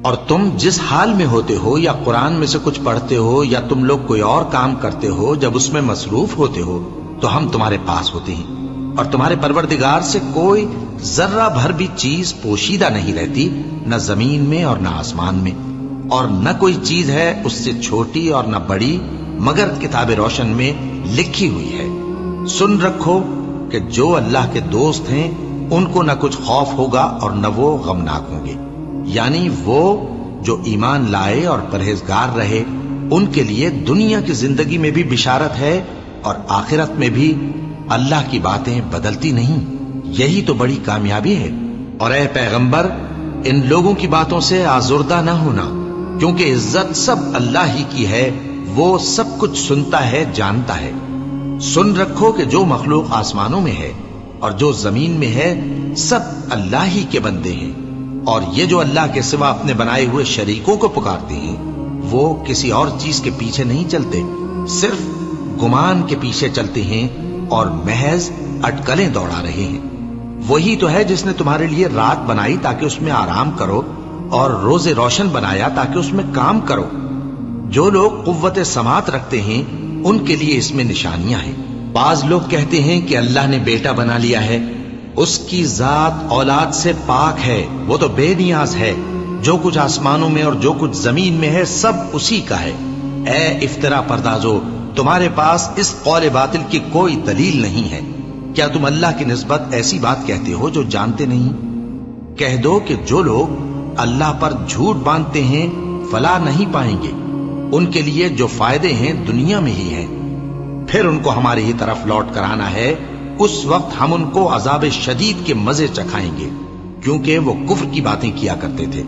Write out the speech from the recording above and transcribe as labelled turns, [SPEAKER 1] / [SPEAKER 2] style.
[SPEAKER 1] اور تم جس حال میں ہوتے ہو یا قرآن میں سے کچھ پڑھتے ہو یا تم لوگ کوئی اور کام کرتے ہو، جب اس میں مصروف ہوتے ہو تو ہم تمہارے پاس ہوتے ہیں، اور تمہارے پروردگار سے کوئی ذرہ بھر بھی چیز پوشیدہ نہیں رہتی، نہ زمین میں اور نہ آسمان میں، اور نہ کوئی چیز ہے اس سے چھوٹی اور نہ بڑی مگر کتاب روشن میں لکھی ہوئی ہے۔ سن رکھو کہ جو اللہ کے دوست ہیں ان کو نہ کچھ خوف ہوگا اور نہ وہ غمناک ہوں گے، یعنی وہ جو ایمان لائے اور پرہیزگار رہے ان کے لیے دنیا کی زندگی میں بھی بشارت ہے، اور آخرت میں بھی اللہ کی باتیں بدلتی نہیں، یہی تو بڑی کامیابی ہے۔ اور اے پیغمبر، ان لوگوں کی باتوں سے آزردہ نہ ہونا، کیونکہ عزت سب اللہ ہی کی ہے، وہ سب کچھ سنتا ہے، جانتا ہے۔ سن رکھو کہ جو مخلوق آسمانوں میں ہے اور جو زمین میں ہے سب اللہ ہی کے بندے ہیں، اور یہ جو اللہ کے سوا اپنے بنائے ہوئے شریکوں کو پکارتے ہیں وہ کسی اور چیز کے پیچھے نہیں چلتے، صرف گمان کے پیچھے چلتے ہیں اور محض اٹکلیں دوڑا رہے ہیں۔ وہی تو ہے جس نے تمہارے لیے رات بنائی تاکہ اس میں آرام کرو، اور روز روشن بنایا تاکہ اس میں کام کرو۔ جو لوگ قوت سماعت رکھتے ہیں ان کے لیے اس میں نشانیاں ہیں۔ بعض لوگ کہتے ہیں کہ اللہ نے بیٹا بنا لیا ہے، اس کی ذات اولاد سے پاک ہے، وہ تو بے نیاز ہے، جو کچھ آسمانوں میں اور جو کچھ زمین میں ہے سب اسی کا ہے۔ اے افترا پردازو، تمہارے پاس اس قول باطل کی کوئی دلیل نہیں ہے، کیا تم اللہ کی نسبت ایسی بات کہتے ہو جو جانتے نہیں؟ کہہ دو کہ جو لوگ اللہ پر جھوٹ باندھتے ہیں فلاح نہیں پائیں گے، ان کے لیے جو فائدے ہیں دنیا میں ہی ہیں، پھر ان کو ہماری ہی طرف لوٹ کر آنا ہے، اس وقت ہم ان کو عذاب شدید کے مزے چکھائیں گے، کیونکہ وہ کفر کی باتیں کیا کرتے تھے۔